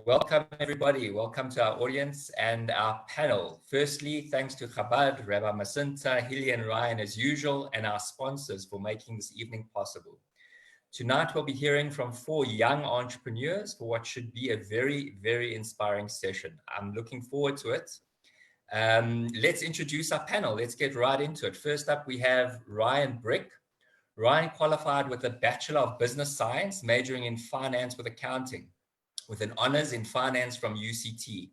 Welcome everybody. Welcome to our audience and our panel. Firstly, thanks to Chabad, Rabbi Masinta, Hilly and Ryan as usual, and our sponsors for making this evening possible. Tonight we'll be hearing from 4 young entrepreneurs for what should be a very, very inspiring session. I'm looking forward to it. Let's introduce our panel. Let's get right into it. First up, we have Ryan Brick. Ryan qualified with a Bachelor of Business Science, majoring in finance with accounting, with an honors in finance from UCT,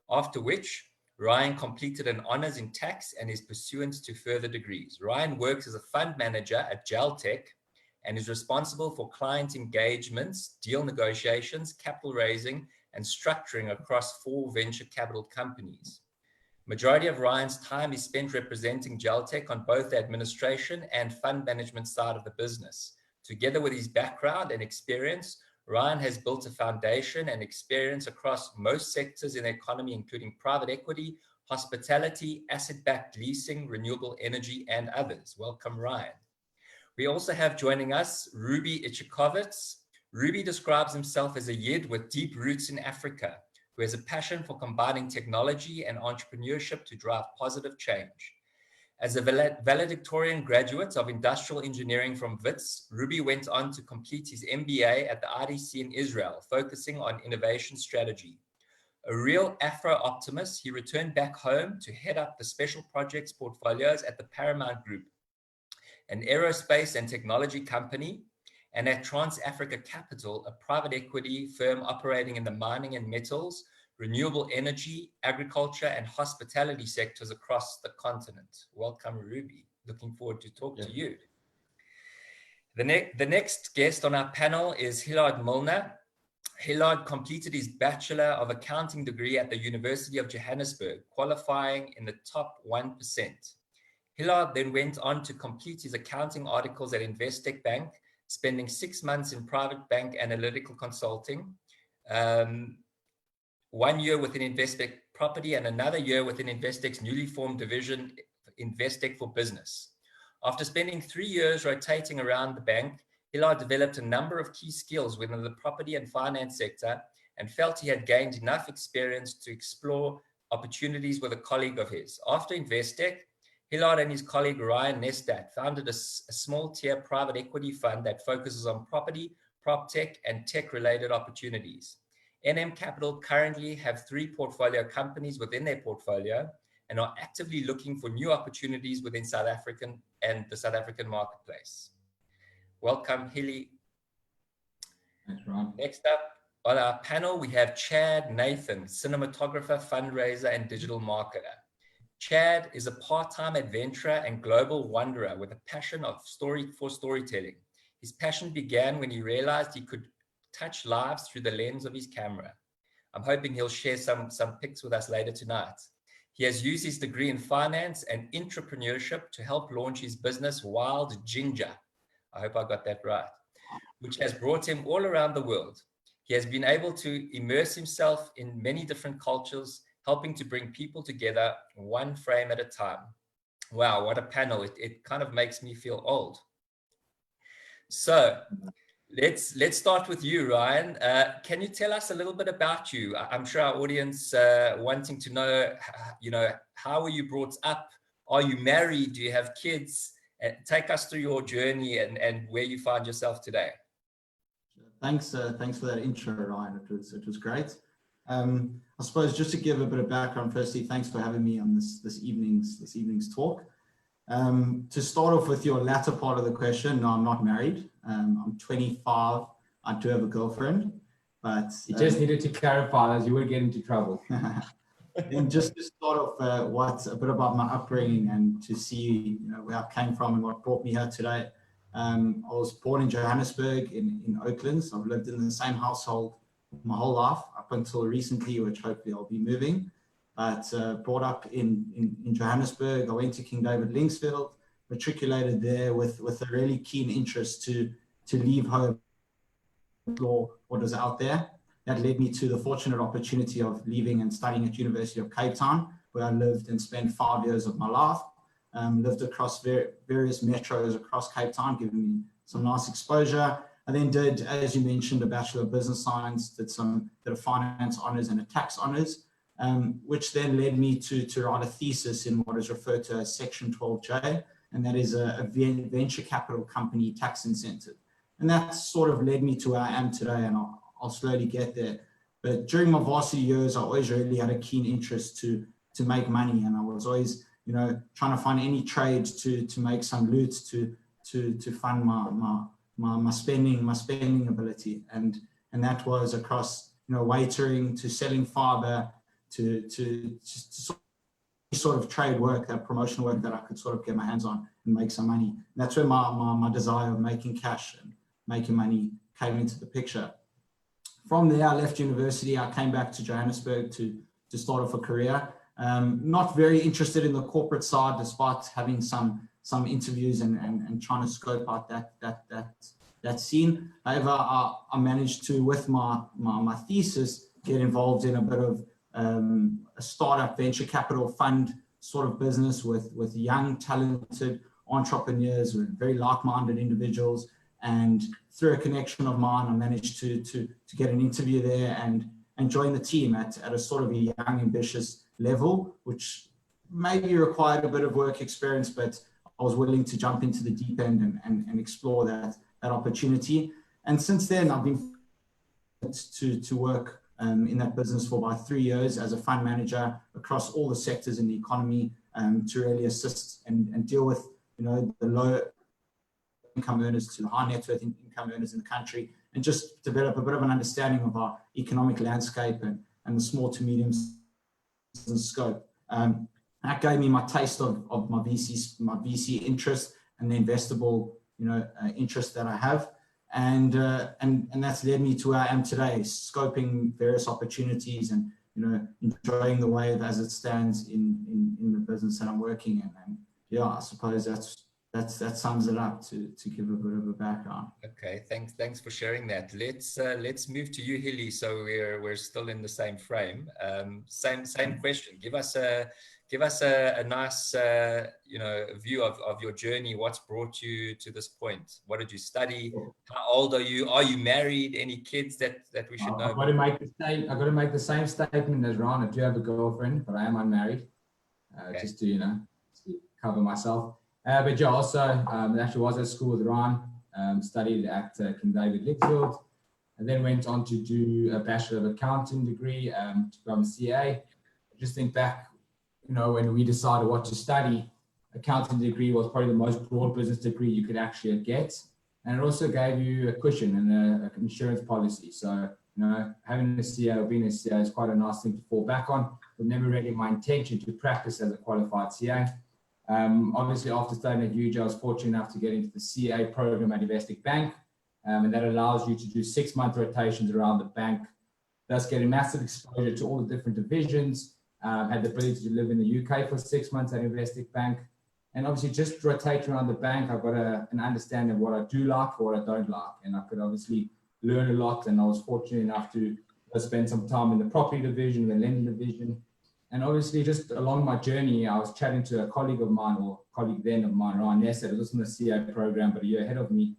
after which Ryan completed an honors in tax and is pursuant to further degrees. Ryan works as a fund manager at Geltech and is responsible for client engagements, deal negotiations, capital raising, and structuring across 4 venture capital companies. Majority of Ryan's time is spent representing Geltech on both the administration and fund management side of the business. Together with his background and experience, Ryan has built a foundation and experience across most sectors in the economy, including private equity, hospitality, asset-backed leasing, renewable energy, and others. Welcome, Ryan. We also have joining us Ruby Ichikovitz. Ruby describes himself as a Yid with deep roots in Africa, who has a passion for combining technology and entrepreneurship to drive positive change. As a valedictorian graduate of industrial engineering from WITS, Ruby went on to complete his MBA at the IDC in Israel, focusing on innovation strategy. A real Afro-optimist, he returned back home to head up the special projects portfolios at the Paramount Group, an aerospace and technology company, and at Trans-Africa Capital, a private equity firm operating in the mining and metals, renewable energy, agriculture, and hospitality sectors across the continent. Welcome, Ruby. Looking forward to talk to you. The next guest on our panel is Hillard Milner. Hillard completed his Bachelor of Accounting degree at the University of Johannesburg, qualifying in the top 1%. Hillard then went on to complete his accounting articles at Investec Bank, spending 6 months in private bank analytical consulting, 1 year within Investec Property and another year within Investec's newly formed division, Investec for Business. After spending 3 years rotating around the bank, Hillard developed a number of key skills within the property and finance sector and felt he had gained enough experience to explore opportunities with a colleague of his. After Investec, Hillard and his colleague Ryan Nestat founded a small tier private equity fund that focuses on property, prop tech, and tech-related opportunities. NM Capital currently have 3 portfolio companies within their portfolio and are actively looking for new opportunities within South African and the South African marketplace. Welcome, Hilly. Thanks, Ron. Next up on our panel, we have Chad Nathan, cinematographer, fundraiser, and digital marketer. Chad is a part-time adventurer and global wanderer with a passion for storytelling. His passion began when he realized he could touch lives through the lens of his camera. I'm hoping he'll share some pics with us later tonight. He has used his degree in finance and entrepreneurship to help launch his business Wild Ginger. I hope I got that right, which has brought him all around the world. He has been able to immerse himself in many different cultures, helping to bring people together one frame at a time. Wow, what a panel. It kind of makes me feel old. So let's start with you, Ryan. Can you tell us a little bit about you? I'm sure our audience wanting to know, how were you brought up? Are you married? Do you have kids? Take us through your journey and where you find yourself today. Thanks for that intro, Ryan. It was great. I suppose just to give a bit of background, firstly, thanks for having me on this evening's talk. To start off with your latter part of the question, no, I'm not married. I'm 25. I do have a girlfriend, but you just needed to clarify as you would get into trouble. And just to start off, what's a bit about my upbringing and to see where I came from and what brought me here today. I was born in Johannesburg in Oakland. So I've lived in the same household my whole life up until recently, which hopefully I'll be moving. But brought up in Johannesburg. I went to King David Linksfield, matriculated there with a really keen interest to leave home, explore what was out there. That led me to the fortunate opportunity of leaving and studying at University of Cape Town, where I lived and spent 5 years of my life. Lived across various metros across Cape Town, giving me some nice exposure. I then did, as you mentioned, a Bachelor of Business Science, did a finance honors and a tax honors, which then led me to write a thesis in what is referred to as Section 12J, and that is a venture capital company tax incentive. And that sort of led me to where I am today, and I'll slowly get there. But during my varsity years, I always really had a keen interest to make money, and I was always, trying to find any trade to make some loot to fund my spending ability, and that was across waitering, to selling fiber, to sort of trade work, that promotional work that I could sort of get my hands on and make some money. And that's where my desire of making cash and making money came into the picture. From there, I left university. I came back to Johannesburg to start off a career. Not very interested in the corporate side, despite having some interviews and trying to scope out that scene. However, I managed to, with my thesis, get involved in a bit of a startup venture capital fund sort of business with young, talented entrepreneurs, with very like-minded individuals. And through a connection of mine, I managed to get an interview there and join the team at a sort of a young, ambitious level, which maybe required a bit of work experience, but I was willing to jump into the deep end and explore that opportunity. And since then, I've been to work in that business for about 3 years as a fund manager across all the sectors in the economy, to really assist and deal with the low income earners to the high net worth income earners in the country, and just develop a bit of an understanding of our economic landscape and the small to medium scope. That gave me my taste of my VC interest and the investable interest that I have, and that's led me to where I am today, scoping various opportunities and enjoying the wave as it stands in the business that I'm working in. And yeah, I suppose that sums it up to give a bit of a background. Okay, thanks for sharing that. Let's move to you, Hilly. So we're still in the same frame. Same question. Give us a nice view of your journey. What's brought you to this point? What did you study? How old are you? Are you married? Any kids that we should know? I've got to make the same statement as Ryan. I do have a girlfriend, but I am unmarried. Okay. Just to cover myself. But yeah, also actually was at school with Ryan, studied at King David Lichfield, and then went on to do a Bachelor of Accounting degree to become a CA. Just think back, when we decided what to study, accounting degree was probably the most broad business degree you could actually get. And it also gave you a cushion and an insurance policy. So, having a CA or being a CA is quite a nice thing to fall back on, but never really my intention to practice as a qualified CA. Obviously, after studying at UJ, I was fortunate enough to get into the CA program at Investec Bank, and that allows you to do 6-month rotations around the bank, thus getting massive exposure to all the different divisions. Had the ability to live in the UK for 6 months at Investec Bank, and obviously just rotating around the bank, I've got an understanding of what I do like or what I don't like, and I could obviously learn a lot. And I was fortunate enough to spend some time in the property division, the lending division. And obviously, just along my journey, I was chatting to a colleague of mine, Ryan Ness, that was in the CA program, but a year ahead of me.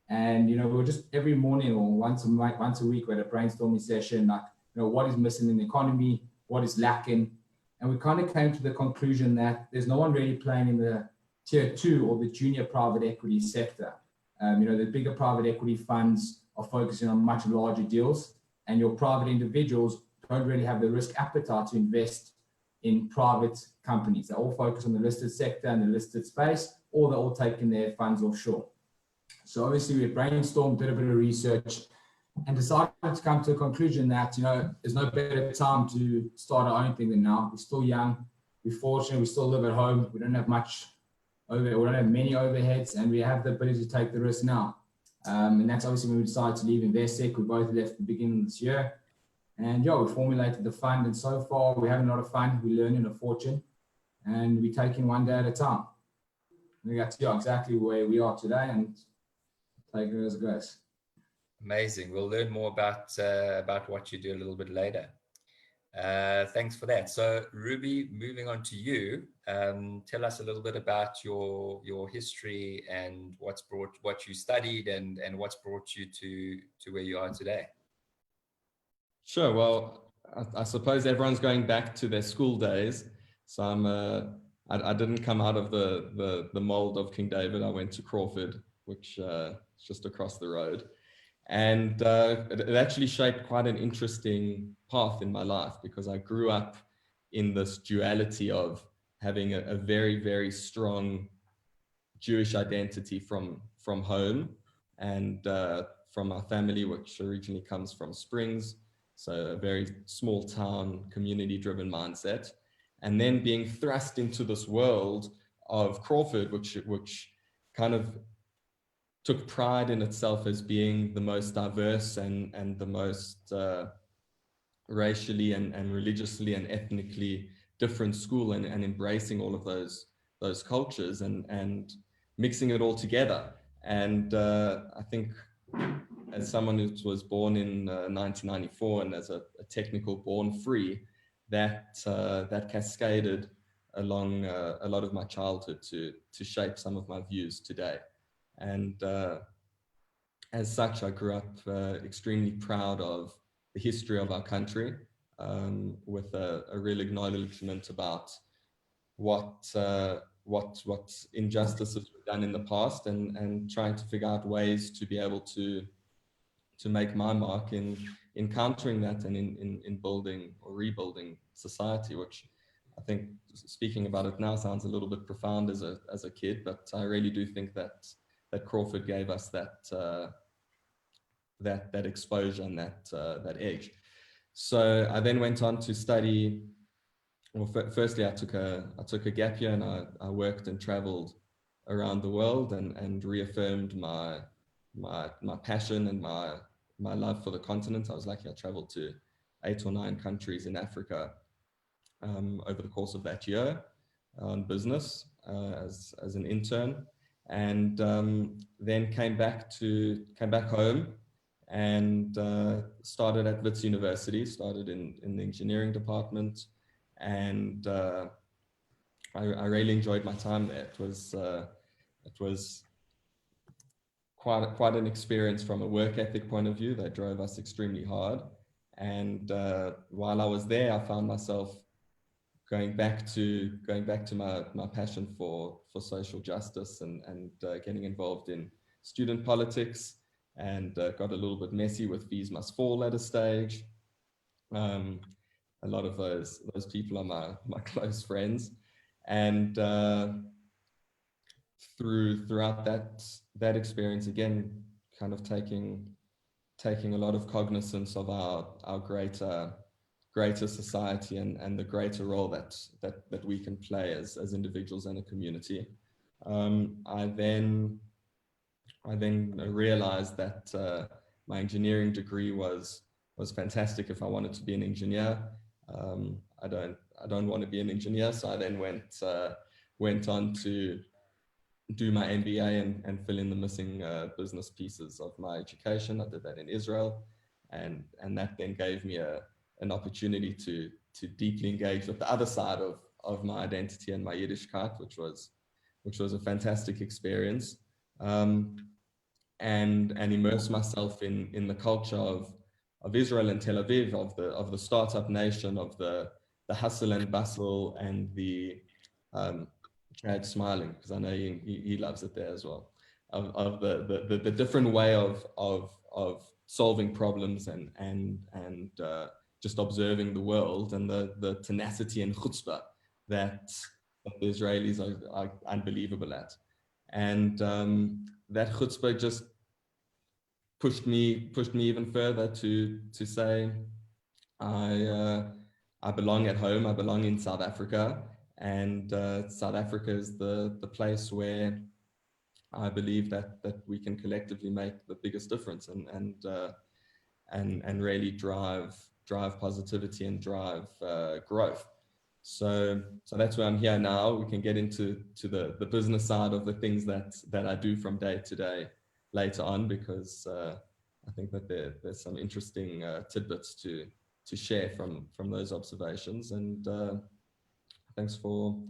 And, we were just every morning or once a week, we had a brainstorming session, like, what is missing in the economy, what is lacking. And we kind of came to the conclusion that there's no one really playing in the tier 2 or the junior private equity sector. The bigger private equity funds are focusing on much larger deals, and your private individuals don't really have the risk appetite to invest in private companies. They all focus on the listed sector and the listed space, or they're all taking their funds offshore. So obviously we brainstormed, did a bit of research, and decided to come to a conclusion that, there's no better time to start our own thing than now. We're still young, we're fortunate, we still live at home, we don't have many overheads, and we have the ability to take the risk now. And that's obviously when we decided to leave Investec. We both left at the beginning of this year. And yeah, we formulated the fund, and so far we haven't had a fund. We're learning a fortune, and we're taking one day at a time. We got to exactly where we are today and take it as it goes. Amazing. We'll learn more about what you do a little bit later. Thanks for that. So, Ruby, moving on to you, tell us a little bit about your history and what you studied and what's brought you to where you are today. Sure. Well, I suppose everyone's going back to their school days. So I didn't come out of the mold of King David. I went to Crawford, which is just across the road. And it actually shaped quite an interesting path in my life, because I grew up in this duality of having a very, very strong Jewish identity from home and from my family, which originally comes from Springs. So a very small town, community-driven mindset. And then being thrust into this world of Crawford, which kind of took pride in itself as being the most diverse and the most racially and religiously and ethnically different school, and embracing all of those cultures and mixing it all together. And I think, as someone who was born in 1994 and as a technical born free, that cascaded along a lot of my childhood to shape some of my views today. And as such, I grew up extremely proud of the history of our country, with a real acknowledgement about what injustices were done in the past, and trying to figure out ways to be able to make my mark in countering that, and in building or rebuilding society, which I think, speaking about it now, sounds a little bit profound as a kid, but I really do think that Crawford gave us that exposure and that edge. So I then went on to study. Well, firstly, I took a gap year, and I worked and traveled around the world, and reaffirmed my passion and my love for the continent. I was lucky; I traveled to 8 or 9 countries in Africa over the course of that year on business as an intern, and then came back home and started at Wits University. Started in the engineering department, and I really enjoyed my time there. It was quite an experience from a work ethic point of view. They drove us extremely hard, and while I was there, I found myself going back to my passion for social justice and getting involved in student politics, and got a little bit messy with Fees Must Fall at a stage. A lot of those people are my close friends, and throughout that experience, again, kind of taking a lot of cognizance of our greater society and the greater role that we can play as individuals and a community. I then realized that my engineering degree was fantastic if I wanted to be an engineer. I don't want to be an engineer, so I then went on to do my MBA and fill in the missing business pieces of my education. I did that in Israel, and that then gave me an opportunity to deeply engage with the other side of my identity and my Yiddishkeit, which was a fantastic experience, and immerse myself in the culture of Israel and Tel Aviv, of the startup nation, of the hustle and bustle, and the Chad's smiling because I know he loves it there as well, of the different way of solving problems and just observing the world, and the tenacity and chutzpah that the Israelis are unbelievable at. And that chutzpah just pushed me even further to say, I belong at home, I belong in South Africa, and South Africa is the place where I believe that we can collectively make the biggest difference and really drive positivity and drive growth. So that's where I'm here now. We can get into the business side of the things that I do from day to day later on, because I think that there's some interesting tidbits to share from those observations. And thanks for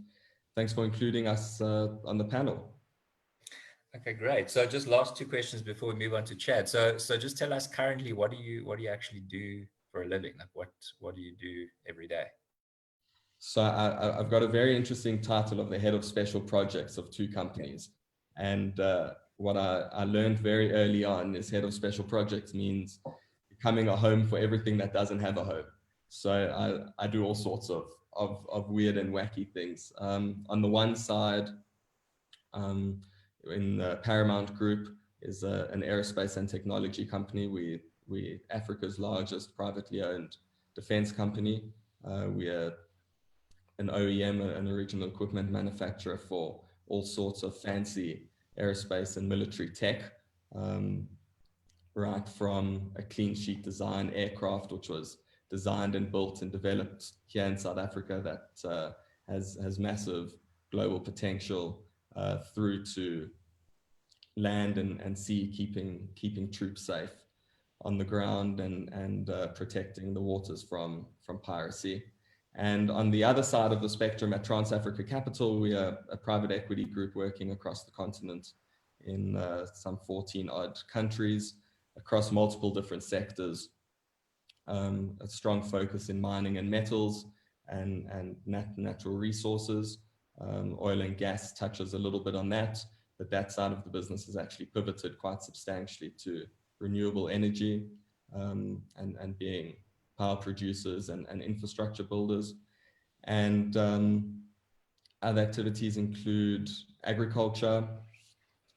including us on the panel. Okay, great. So just last two questions before we move on to Chad. So just tell us currently, what do you actually do for a living? Like what do you do every day? So I've got a very interesting title of the head of special projects of two companies. And what I learned very early on is head of special projects means becoming a home for everything that doesn't have a home. So I do all sorts of weird and wacky things. On the one side, in the Paramount Group is an aerospace and technology company. We Africa's largest privately owned defense company. We are an OEM, an original equipment manufacturer for all sorts of fancy aerospace and military tech, right from a clean sheet design aircraft, which was designed and built and developed here in South Africa, that has massive global potential, through to land and sea, keeping troops safe on the ground and protecting the waters from piracy. And on the other side of the spectrum, at Trans Africa Capital, we are a private equity group working across the continent in some 14 odd countries across multiple different sectors. A strong focus in mining and metals and natural resources. Oil and gas touches a little bit on that, but that side of the business has actually pivoted quite substantially to renewable energy, and being power producers and infrastructure builders. And other activities include agriculture,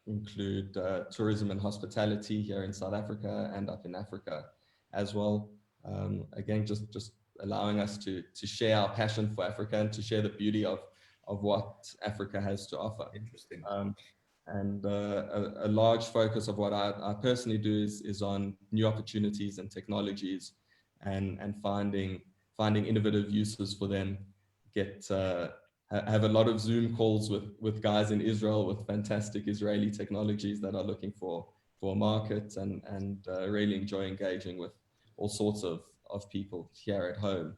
include tourism and hospitality here in South Africa and up in Africa as well. Again, just allowing us to share our passion for Africa and to share the beauty of what Africa has to offer. Interesting. And a large focus of what I personally do is on new opportunities and technologies, and finding innovative uses for them. Have a lot of Zoom calls with guys in Israel with fantastic Israeli technologies that are looking for a market, and really enjoy engaging with all sorts of people here at home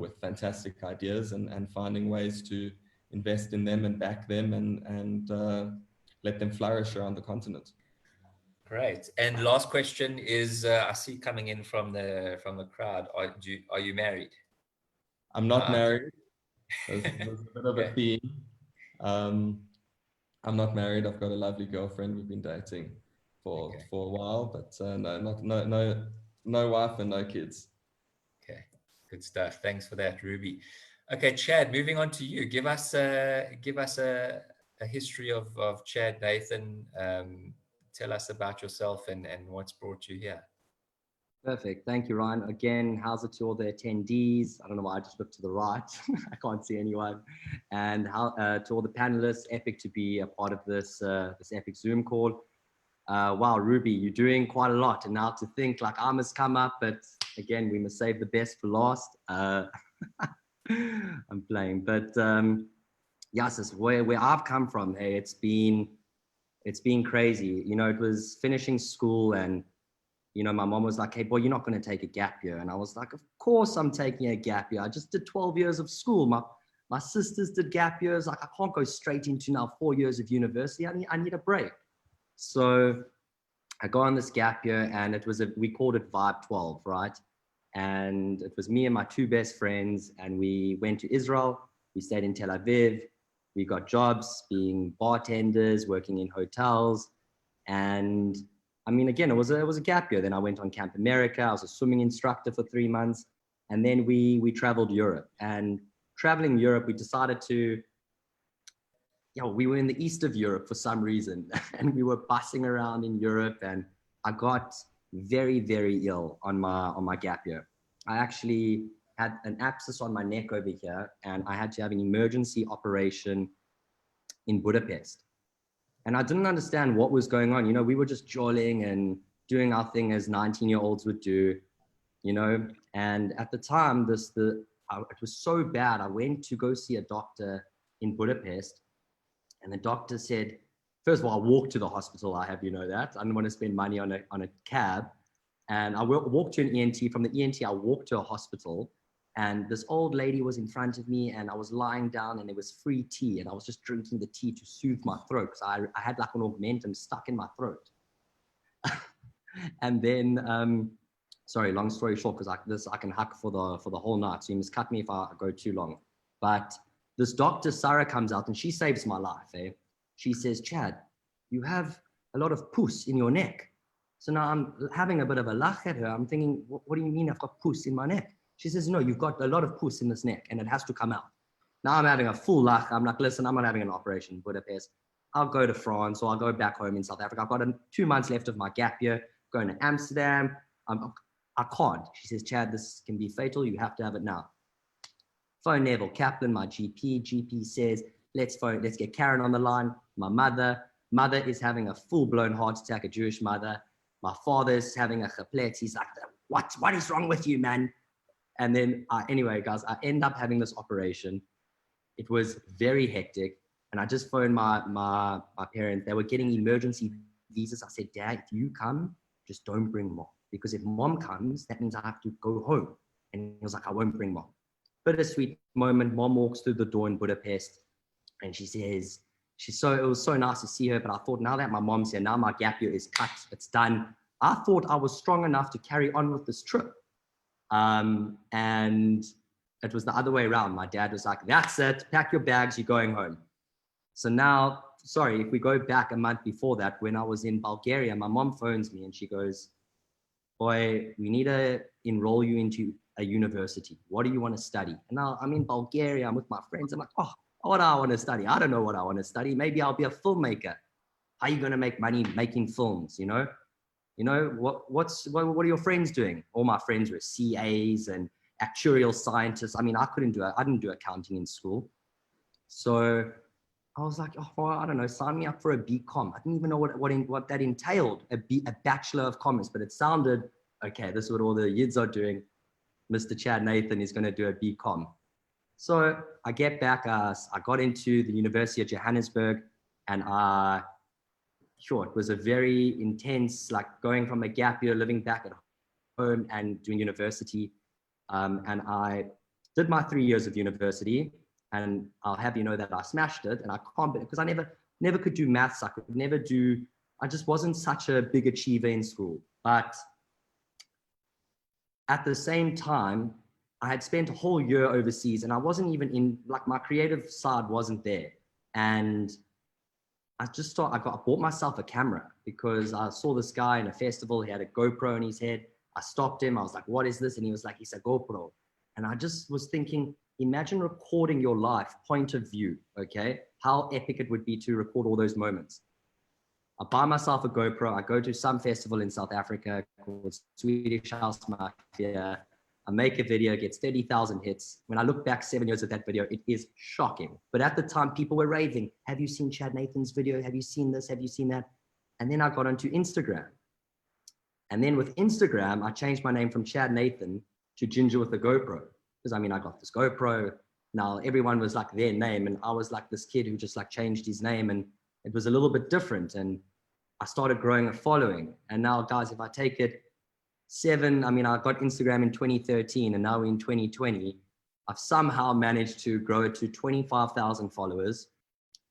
with fantastic ideas, and finding ways to invest in them and back them and let them flourish around the continent. Great. And last question is, I see coming in from the crowd. Are you married? I'm not married. There's a bit of a theme. I'm not married. I've got a lovely girlfriend. We've been dating for a while, but no wife and no kids. Okay, good stuff. Thanks for that, Ruby. Okay, Chad, moving on to you. Give us a history of Chad, Nathan. Tell us about yourself and what's brought you here. Perfect. Thank you, Ryan. Again, how's it to all the attendees? I don't know why I just looked to the right. I can't see anyone. And how to all the panelists, epic to be a part of this epic Zoom call. Wow, Ruby, you're doing quite a lot. And now to think like I must come up, but again, we must save the best for last. I'm playing, but yes, it's where I've come from. Hey, it's been crazy. You know, it was finishing school, and you know, my mom was like, "Hey, boy, you're not going to take a gap year." And I was like, "Of course I'm taking a gap year. I just did 12 years of school. My sisters did gap years. Like, I can't go straight into now 4 years of university. I need a break." So I go on this gap year, and we called it Vibe 12, right? And it was me and my two best friends, and we went to Israel. We stayed in Tel Aviv. We got jobs being bartenders, working in hotels. And I mean, again, it was a gap year. Then I went on Camp America. I was a swimming instructor for 3 months. And then we traveled Europe. And traveling Europe, we decided to, we were in the east of Europe for some reason. And we were bussing around in Europe. And I got very, very ill on my gap year. I actually had an abscess on my neck over here, and I had to have an emergency operation in Budapest. And I didn't understand what was going on. You know, we were just jolling and doing our thing as 19-year-olds would do, you know. And at the time, it was so bad. I went to go see a doctor in Budapest, and the doctor said, first of all, I walked to the hospital. I have you know that. I didn't want to spend money on a cab. And I walked to an ENT. From the ENT, I walked to a hospital. And this old lady was in front of me, and I was lying down, and there was free tea. And I was just drinking the tea to soothe my throat, because I had like an augmentum stuck in my throat. And then, sorry, long story short, because I can hack for the whole night. So you must cut me if I go too long. But this doctor, Sarah, comes out and she saves my life. She says, Chad, you have a lot of pus in your neck. So now I'm having a bit of a laugh at her. I'm thinking, what do you mean I've got pus in my neck? She says, no, you've got a lot of pus in this neck and it has to come out. Now I'm having a full laugh. I'm like, listen, I'm not having an operation in Budapest. I'll go to France or I'll go back home in South Africa. I've got 2 months left of my gap year, going to Amsterdam. I can't. She says, Chad, this can be fatal. You have to have it now. Phone Neville Kaplan, my GP. GP says, let's get Karen on the line. My mother is having a full-blown heart attack, a Jewish mother. My father's having a chaplet. He's like, what is wrong with you, man? And then anyway, guys, I end up having this operation. It was very hectic. And I just phoned my parents. They were getting emergency visas. I said, Dad, if you come, just don't bring Mom. Because if Mom comes, that means I have to go home. And he was like, I won't bring Mom. Bittersweet moment. Mom walks through the door in Budapest and she says, it was so nice to see her. But I thought, now that my mom's here, now my gap year is cut, it's done. I thought I was strong enough to carry on with this trip. And it was the other way around. My dad was like, that's it, pack your bags, you're going home. So now, sorry, if we go back a month before that, when I was in Bulgaria, my mom phones me and she goes, boy, we need to enroll you into a university. What do you want to study? And now I'm in Bulgaria, I'm with my friends. I'm like, oh, what do I want to study? I don't know what I want to study. Maybe I'll be a filmmaker. How are you going to make money making films, what are your friends doing? All my friends were CAs and actuarial scientists. I mean, I didn't do accounting in school. So I was like, oh, well, I don't know, sign me up for a BCom. I didn't even know what that entailed, a Bachelor of Commerce, but it sounded, okay, this is what all the yids are doing. Mr. Chad Nathan is going to do a BCom. So I get back, I got into the University of Johannesburg, and it was a very intense, like going from a gap year, living back at home and doing university. And I did my 3 years of university, and I'll have you know that I smashed it. And I can't, because I never could do maths. I just wasn't such a big achiever in school. But at the same time, I had spent a whole year overseas, and I wasn't even in, like, my creative side wasn't there. And I just thought, I bought myself a camera because I saw this guy in a festival. He had a GoPro in his head. I stopped him. I was like, what is this? And he was like, it's a GoPro. And I just was thinking, imagine recording your life, point of view, okay? How epic it would be to record all those moments. I buy myself a GoPro. I go to some festival in South Africa called Swedish House Mafia. I make a video, gets 30,000 hits. When I look back 7 years at that video, it is shocking. But at the time, people were raving. Have you seen Chad Nathan's video? Have you seen this? Have you seen that? And then I got onto Instagram. And then with Instagram, I changed my name from Chad Nathan to Ginger with a GoPro. Because I mean, I got this GoPro. Now everyone was like their name. And I was like this kid who just like changed his name. And it was a little bit different. And I started growing a following. And now, guys, if I take it, I got Instagram in 2013, and now in 2020, I've somehow managed to grow it to 25,000 followers.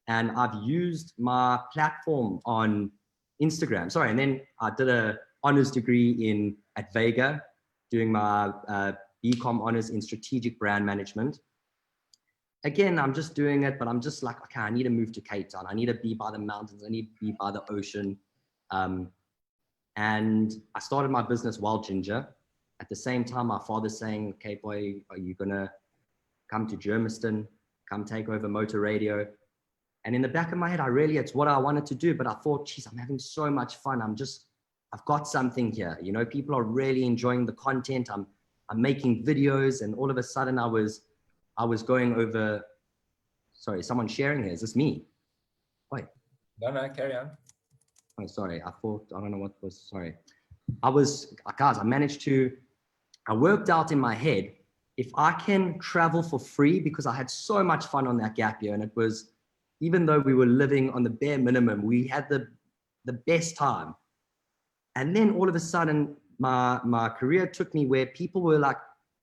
And I've used my platform on Instagram. Sorry, and then I did a honors degree at Vega, doing my BCom honors in strategic brand management. Again, I'm just doing it, but I'm just like, okay, I need to move to Cape Town. I need to be by the mountains. I need to be by the ocean. And I started my business Wild Ginger. At the same time, my father's saying, okay, boy, are you going to come to Germiston, come take over Motor Radio? And in the back of my head, it's what I wanted to do. But I thought, geez, I'm having so much fun. I've got something here. People are really enjoying the content. I'm making videos. And all of a sudden I was going over, sorry, someone sharing here. Is this me? Wait. No, carry on. Oh, sorry. I don't know what was, sorry. I worked out in my head, if I can travel for free, because I had so much fun on that gap year. And it was, even though we were living on the bare minimum, we had the best time. And then all of a sudden, my career took me where people were like,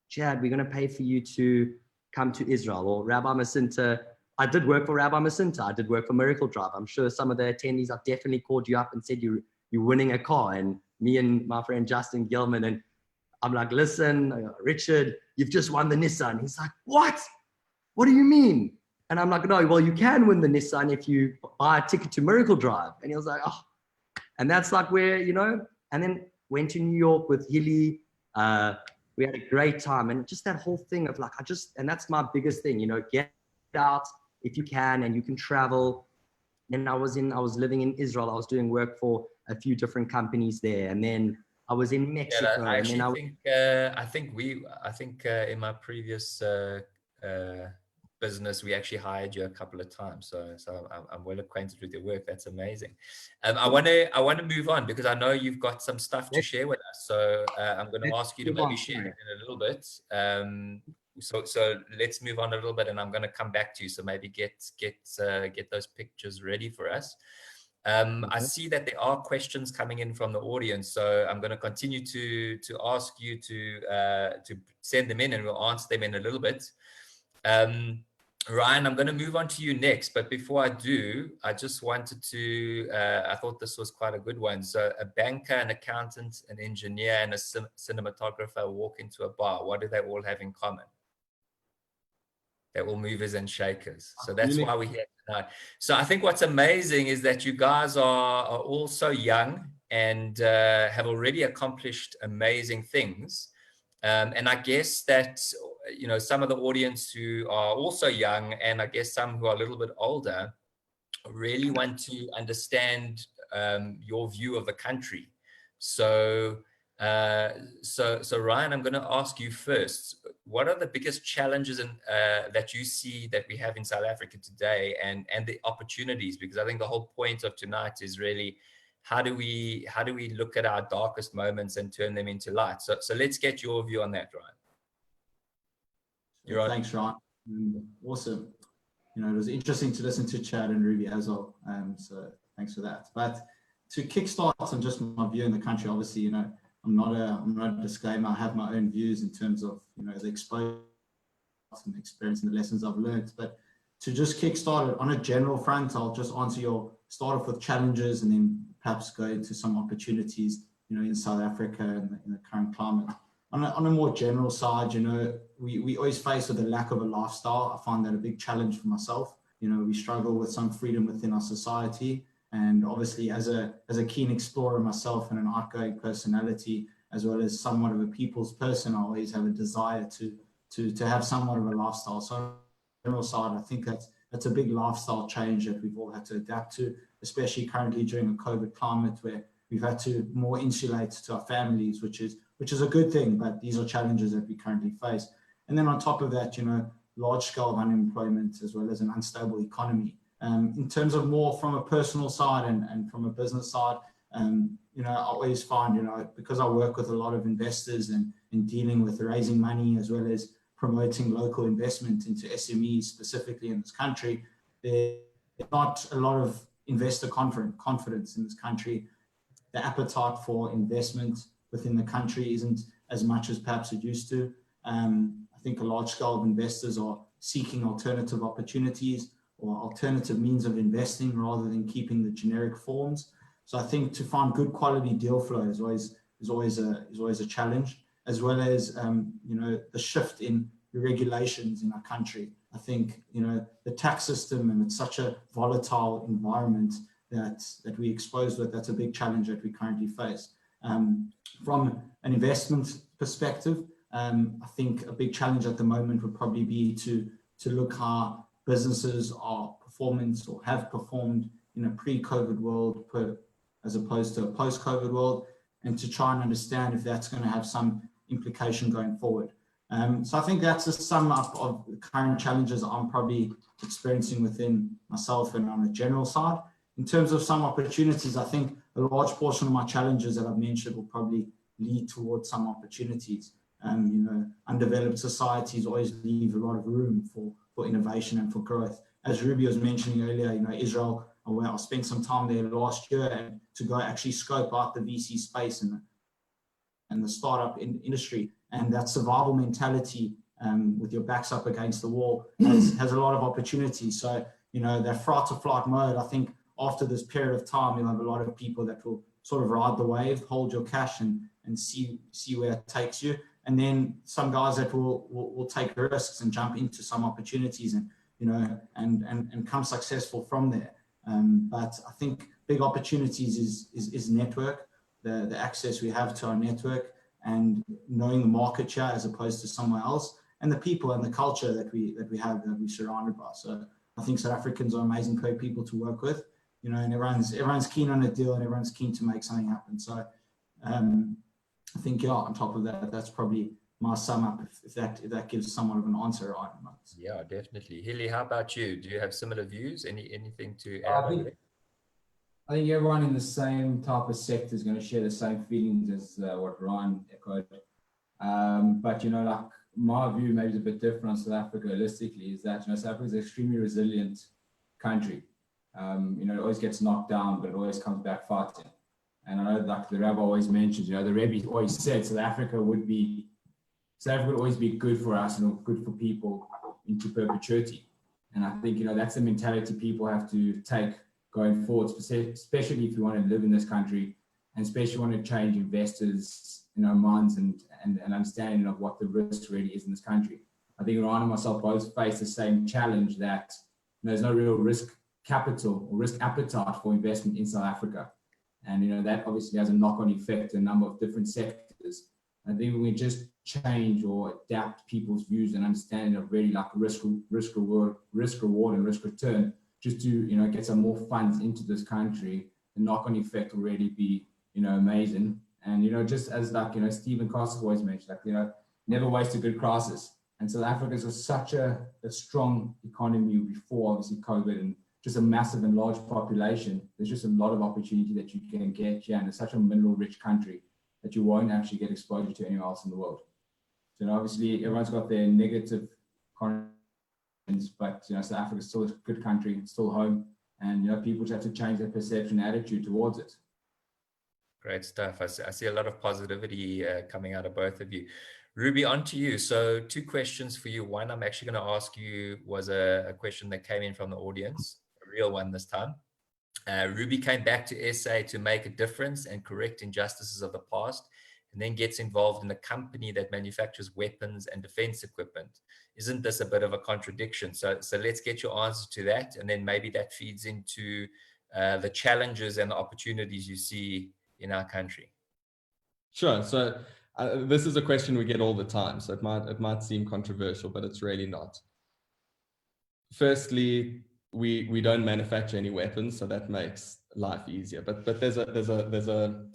Chad, we're going to pay for you to come to Israel, or Rabbi Masinta. I did work for Rabbi Masinta. I did work for Miracle Drive. I'm sure some of the attendees have definitely called you up and said you're winning a car. And me and my friend Justin Gilman, and I'm like, listen, Richard, you've just won the Nissan. He's like, what? What do you mean? And I'm like, no, well, you can win the Nissan if you buy a ticket to Miracle Drive. And he was like, oh, and that's like where, and then went to New York with Hilly. We had a great time, and just that whole thing of like, and that's my biggest thing, get out if you can, and you can travel. Then I was living in Israel. I was doing work for a few different companies there. And then I was in Mexico. Yeah, I actually I think in my previous business, we actually hired you a couple of times. So I'm well acquainted with your work. That's amazing. I want to move on because I know you've got some stuff to share with us. So I'm going to ask you to maybe share it in a little bit. So let's move on a little bit, and I'm going to come back to you. So maybe get those pictures ready for us. I see that there are questions coming in from the audience, so I'm going to continue to ask you to send them in, and we'll answer them in a little bit. Ryan, I'm going to move on to you next, but before I do, I just wanted to, I thought this was quite a good one. So a banker, an accountant, an engineer, and a cinematographer walk into a bar. What do they all have in common? They're all movers and shakers. So that's why we're here tonight. So I think what's amazing is that you guys are all so young and have already accomplished amazing things. And I guess that, some of the audience who are also young, and I guess some who are a little bit older, really want to understand your view of the country. So Ryan, I'm going to ask you first, what are the biggest challenges that you see that we have in South Africa today, and the opportunities? Because I think the whole point of tonight is really, how do we look at our darkest moments and turn them into light? So let's get your view on that, Ryan. Thanks, Ryan. Awesome. It was interesting to listen to Chad and Ruby as well. So thanks for that. But to kickstart on just my view in the country, obviously, I'm not a disclaimer. I have my own views in terms of, the exposure and the experience and the lessons I've learned. But to just kickstart it on a general front, I'll just start off with challenges and then perhaps go into some opportunities, in South Africa and in the current climate. On a more general side, we always face with the lack of a lifestyle. I find that a big challenge for myself. We struggle with some freedom within our society. And obviously, as a keen explorer myself and an outgoing personality, as well as somewhat of a people's person, I always have a desire to have somewhat of a lifestyle. So on the general side, I think that's a big lifestyle change that we've all had to adapt to, especially currently during a COVID climate where we've had to more insulate to our families, which is a good thing, but these are challenges that we currently face. And then on top of that, large scale unemployment as well as an unstable economy. In terms of more from a personal side and from a business side, I always find, because I work with a lot of investors and in dealing with raising money as well as promoting local investment into SMEs, specifically in this country, there's not a lot of investor confidence in this country. The appetite for investment within the country isn't as much as perhaps it used to. I think a large scale of investors are seeking alternative opportunities or alternative means of investing rather than keeping the generic forms. So I think to find good quality deal flow is always a challenge, as well as the shift in the regulations in our country. I think the tax system, and it's such a volatile environment that we exposed with. That's a big challenge that we currently face. From an investment perspective, I think a big challenge at the moment would probably be to look how businesses are performance or have performed in a pre-COVID world as opposed to a post-COVID world, and to try and understand if that's going to have some implication going forward. So I think that's a sum up of the current challenges I'm probably experiencing within myself and on a general side. In terms of some opportunities, I think a large portion of my challenges that I've mentioned will probably lead towards some opportunities. Undeveloped societies always leave a lot of room for innovation and for growth. As Ruby was mentioning earlier, Israel, where I spent some time there last year and to go actually scope out the VC space and the startup industry, and that survival mentality with your backs up against the wall has a lot of opportunity. So, that fright to flight mode, I think after this period of time, you'll have a lot of people that will sort of ride the wave, hold your cash and see where it takes you. And then some guys that will take risks and jump into some opportunities and come successful from there. But I think big opportunities is network, the access we have to our network, and knowing the market share as opposed to somewhere else, and the people and the culture that we have, that we're surrounded by. So I think South Africans are amazing people to work with, and everyone's keen on a deal and everyone's keen to make something happen. So I think, on top of that, that's probably my sum up, if that gives somewhat of an answer, right? Yeah, definitely. Hilly, how about you? Do you have similar views? Anything to add? I think everyone in the same type of sector is going to share the same feelings as what Ryan echoed. But, like my view maybe is a bit different on South Africa holistically, is that, South Africa is an extremely resilient country. It always gets knocked down, but it always comes back fighting. And I know, like the Rabbi always mentions, the Rebbe always said South Africa would always be good for us and good for people into perpetuity. And I think, that's the mentality people have to take going forward, especially if you want to live in this country, and especially want to change investors' minds and understanding of what the risk really is in this country. I think Ryan and myself both face the same challenge, that there's no real risk capital or risk appetite for investment in South Africa. And that obviously has a knock-on effect in a number of different sectors. I think we just change or adapt people's views and understanding of really like risk reward and risk return, just to get some more funds into this country. The knock-on effect will really be amazing. And just as Stephen Costa always mentioned, never waste a good crisis. And South Africa was such a strong economy before obviously COVID, and just a massive and large population. There's just a lot of opportunity that you can get here, and it's such a mineral-rich country that you won't actually get exposure to anywhere else in the world. So obviously everyone's got their negative connotations, but South Africa is still a good country, it's still home, and people just have to change their perception and attitude towards it. Great stuff. I see a lot of positivity coming out of both of you. Ruby, on to you. So 2 questions for you. One I'm actually going to ask you was a question that came in from the audience, a real one this time. Ruby came back to SA to make a difference and correct injustices of the past, and then gets involved in a company that manufactures weapons and defense equipment. Isn't this a bit of a contradiction? So let's get your answer to that, and then maybe that feeds into the challenges and the opportunities you see in our country. Sure. So this is a question we get all the time, so it might seem controversial, but it's really not. Firstly, we don't manufacture any weapons, so that makes life easier. But there's a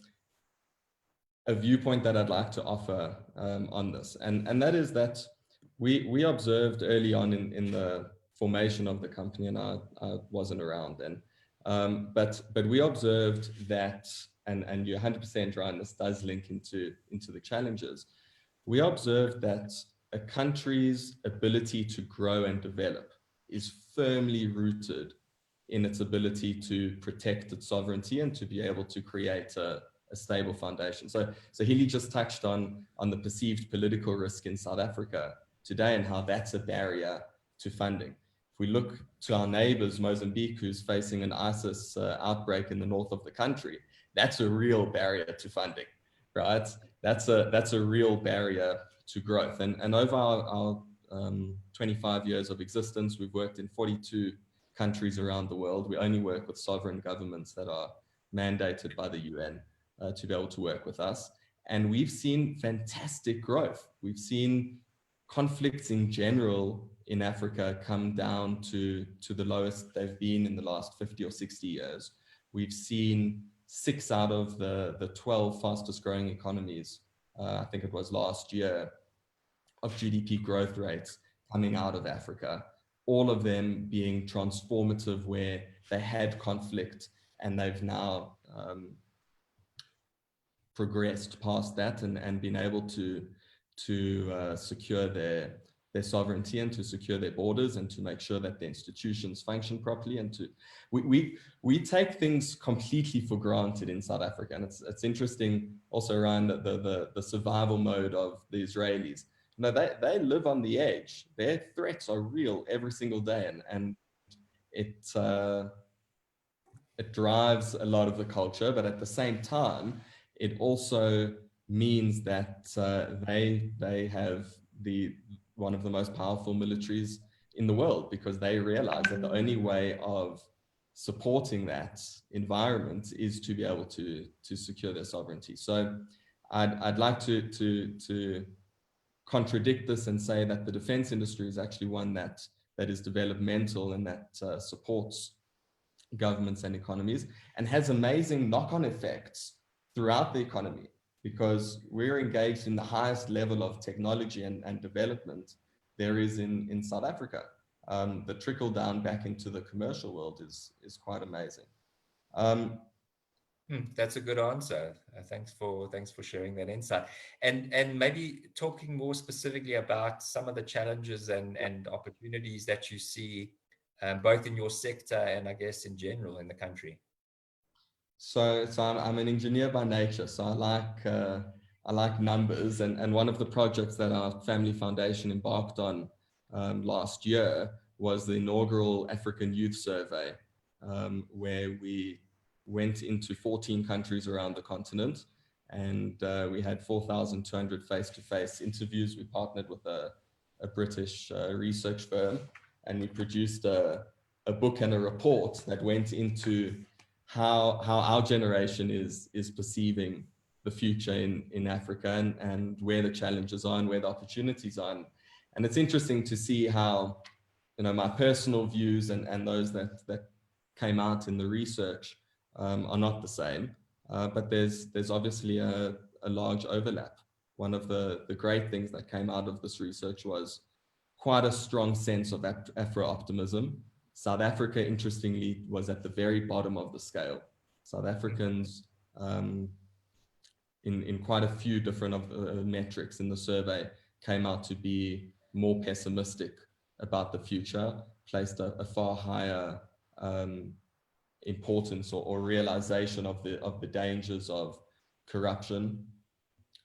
viewpoint that I'd like to offer on this, and that is that we observed early on in the formation of the company, and I wasn't around then, but we observed that, and you're 100% right, this does link into the challenges. We observed that a country's ability to grow and develop is firmly rooted in its ability to protect its sovereignty and to be able to create a stable foundation. So Hilly just touched on the perceived political risk in South Africa today and how that's a barrier to funding. If we look to our neighbors, Mozambique, who's facing an ISIS outbreak in the north of the country, that's a real barrier to funding, right? That's a real barrier to growth. And over our 25 years of existence, we've worked in 42 countries around the world. We only work with sovereign governments that are mandated by the UN to be able to work with us. And we've seen fantastic growth. We've seen conflicts in general in Africa come down to the lowest they've been in the last 50 or 60 years. We've seen 6 out of the 12 fastest growing economies, I think it was last year, of GDP growth rates coming out of Africa, all of them being transformative, where they had conflict and they've now progressed past that and been able to secure their their sovereignty and to secure their borders and to make sure that the institutions function properly. And we take things completely for granted in South Africa. And it's interesting also around the survival mode of the Israelis. They live on the edge. Their threats are real every single day, and it drives a lot of the culture. But at the same time, it also means that they have one of the most powerful militaries in the world, because they realize that the only way of supporting that environment is to be able to secure their sovereignty. So I'd like to contradict this and say that the defense industry is actually one that is developmental and that supports governments and economies, and has amazing knock-on effects throughout the economy, because we're engaged in the highest level of technology and development there is in South Africa. The trickle down back into the commercial world is quite amazing. That's a good answer. Thanks for sharing that insight. And maybe talking more specifically about some of the challenges and opportunities that you see, both in your sector and I guess in general in the country. So I'm an engineer by nature, so I like numbers, and one of the projects that our family foundation embarked on last year was the inaugural African Youth Survey, where we went into 14 countries around the continent, and we had 4,200 face-to-face interviews. We partnered with a British research firm, and we produced a book and a report that went into how our generation is perceiving the future in Africa, and where the challenges are and where the opportunities are. And it's interesting to see how, my personal views and those that came out in the research are not the same, but there's obviously a large overlap. One of the great things that came out of this research was quite a strong sense of Afro-optimism. South Africa, interestingly, was at the very bottom of the scale. South Africans, in quite a few different metrics in the survey, came out to be more pessimistic about the future, placed a far higher importance or realization of the dangers of corruption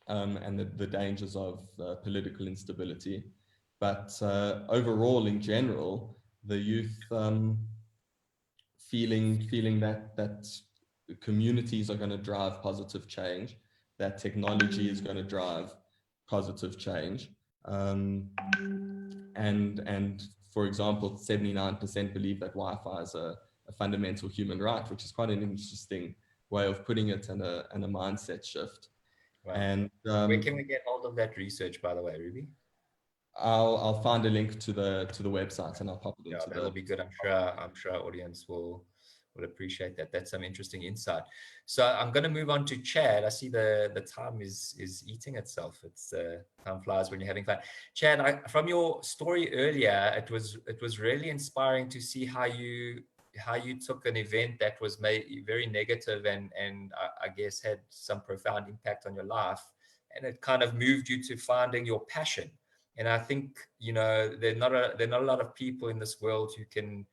and the dangers of political instability. But overall, in general, the youth feeling that communities are going to drive positive change, that technology is going to drive positive change, and for example, 79% believe that Wi-Fi is a fundamental human right, which is quite an interesting way of putting it, and a mindset shift. Wow. And where can we get hold of that research, by the way, Ruby? I'll find a link to the website, and I'll pop it into that'll be good. I'm sure our audience will appreciate that. That's some interesting insight. So I'm going to move on to Chad. I see the time is eating itself. It's time flies when you're having fun. Chad, from your story earlier, it was really inspiring to see how you took an event that was made very negative and I guess had some profound impact on your life, and it kind of moved you to finding your passion. And I think, there are not a lot of people in this world who can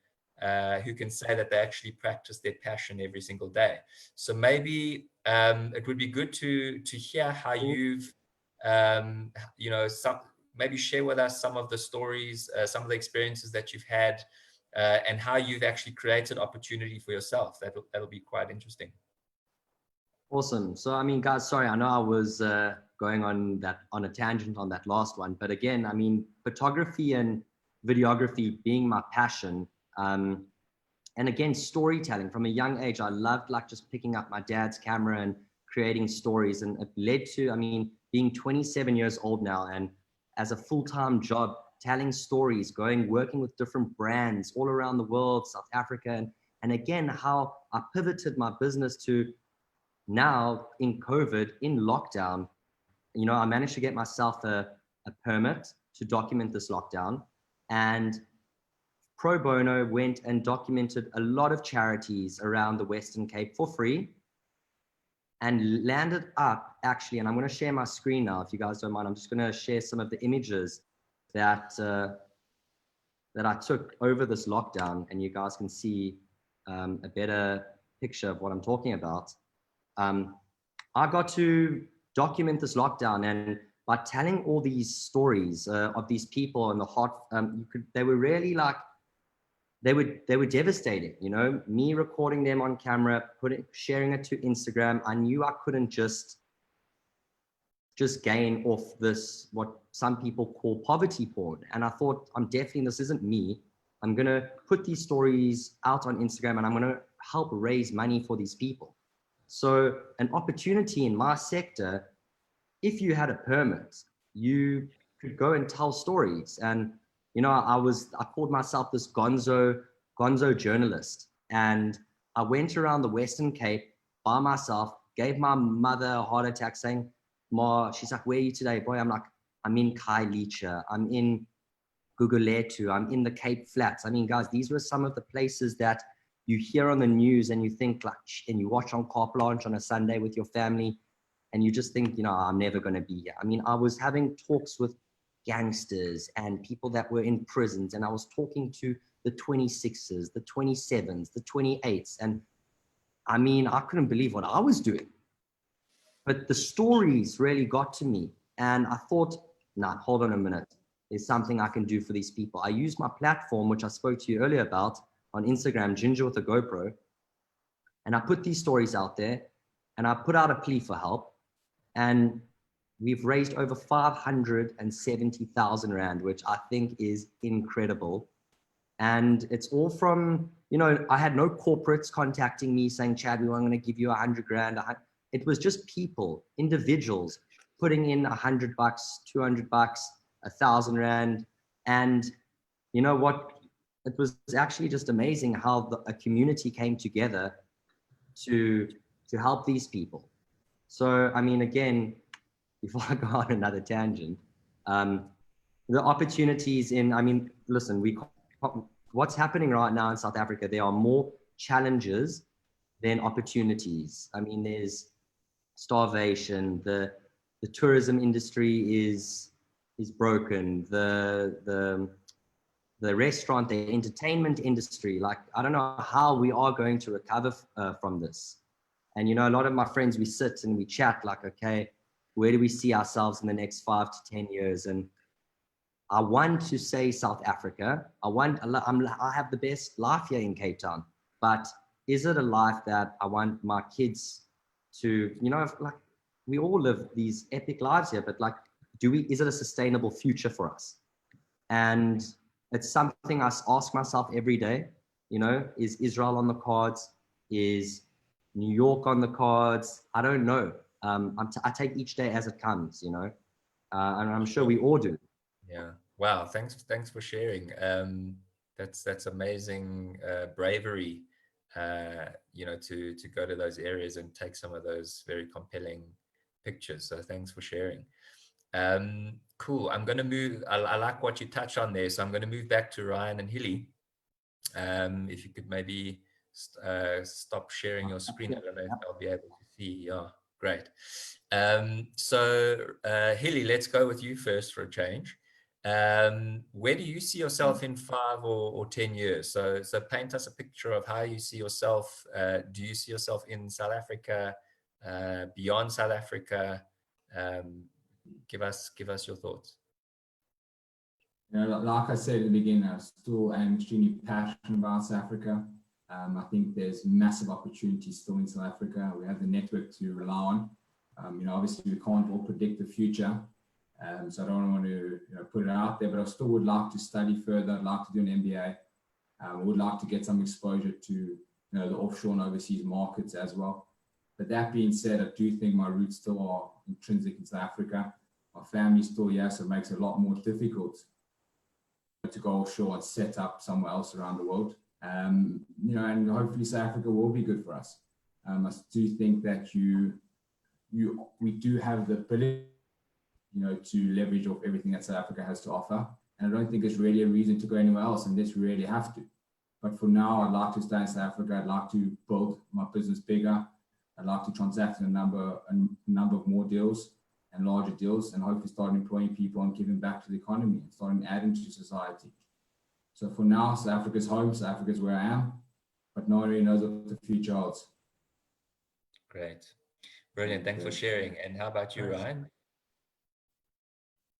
say that they actually practice their passion every single day. So maybe it would be good to hear how you've, maybe share with us some of the stories, some of the experiences that you've had, and how you've actually created opportunity for yourself. That'll be quite interesting. Awesome. So, I mean, guys, sorry, I know I was going on a tangent on that last one, but again, I mean, photography and videography being my passion, and again, storytelling from a young age. I loved just picking up my dad's camera and creating stories, and it led to, I mean, being 27 years old now, and as a full-time job, telling stories, working with different brands all around the world, South Africa, and again, how I pivoted my business to now in COVID, in lockdown, I managed to get myself a permit to document this lockdown, and pro bono went and documented a lot of charities around the Western Cape for free, and landed up actually, and I'm going to share my screen now, if you guys don't mind. I'm just going to share some of the images that that I took over this lockdown, and you guys can see a better picture of what I'm talking about. I got to document this lockdown, and by telling all these stories of these people and the hot, they were really like, they were devastating. You know, me recording them on camera, sharing it to Instagram. I knew I couldn't just gain off this, what some people call poverty porn. And I thought, this isn't me. I'm going to put these stories out on Instagram, and I'm going to help raise money for these people. So an opportunity in my sector, if you had a permit, you could go and tell stories. And, you know, I called myself this gonzo journalist. And I went around the Western Cape by myself, gave my mother a heart attack, saying, Ma, she's like, where are you today? Boy, I'm like, I'm in Khayelitsha, I'm in Gugulethu, I'm in the Cape Flats. I mean, guys, these were some of the places that you hear on the news and you think like, and you watch on Carte Blanche on a Sunday with your family, and you just think, you know, I'm never going to be here. I mean, I was having talks with gangsters and people that were in prisons, and I was talking to the 26s, the 27s, the 28s. And I mean, I couldn't believe what I was doing. But the stories really got to me. And I thought, nah, hold on a minute. There's something I can do for these people. I used my platform, which I spoke to you earlier about, on Instagram, Ginger with a GoPro. And I put these stories out there, and I put out a plea for help. And we've raised over 570,000 Rand, which I think is incredible. And it's all from, you know, I had no corporates contacting me saying, Chad, we want to give you 100 grand. It was just people, individuals putting in $100, $200, 1,000 Rand. And you know what? It was actually just amazing how a community came together to help these people. So, I mean, again, before I go on another tangent, the opportunities I mean, listen, what's happening right now in South Africa, there are more challenges than opportunities. I mean, there's starvation, the tourism industry is broken, the restaurant, the entertainment industry, like, I don't know how we are going to recover from this. And, you know, a lot of my friends, we sit and we chat like, okay, where do we see ourselves in the next 5 to 10 years? And I want to say South Africa. I have the best life here in Cape Town, but is it a life that I want my kids to, you know, like, we all live these epic lives here, but like, is it a sustainable future for us? And it's something I ask myself every day, you know, is Israel on the cards? Is New York on the cards? I don't know. I take each day as it comes, you know, and I'm sure we all do. Yeah. Wow. Thanks for sharing. That's amazing bravery, you know, to go to those areas and take some of those very compelling pictures. So thanks for sharing. Cool. I'm going to move. I like what you touched on there. So I'm going to move back to Ryan and Hilly. If you could maybe stop sharing your screen. I don't know if I'll be able to see. Yeah, great. So Hilly, let's go with you first for a change. Where do you see yourself in 5 or 10 years? So paint us a picture of how you see yourself. Do you see yourself in South Africa, beyond South Africa? Give us your thoughts. You know, like I said at the beginning, I still am extremely passionate about South Africa. I think there's massive opportunities still in South Africa. We have the network to rely on. You know, obviously we can't all predict the future. So I don't want to, you know, put it out there, but I still would like to study further. I'd like to do an MBA. I would like to get some exposure to, you know, the offshore and overseas markets as well. But that being said, I do think my roots still are intrinsic in South Africa. My family's still here, so it makes it a lot more difficult to go offshore and set up somewhere else around the world. You know, and hopefully South Africa will be good for us. I do think that we do have the ability, you know, to leverage off everything that South Africa has to offer. And I don't think there's really a reason to go anywhere else unless we really have to. But for now, I'd like to stay in South Africa. I'd like to build my business bigger. I'd like to transact in a number of more deals. and larger deals, and hopefully start employing people and giving back to the economy and starting adding to society. So for now, South Africa's home, South Africa's where I am, but no one really knows what the future holds. Great. Brilliant. Thanks for sharing. And how about you, Ryan?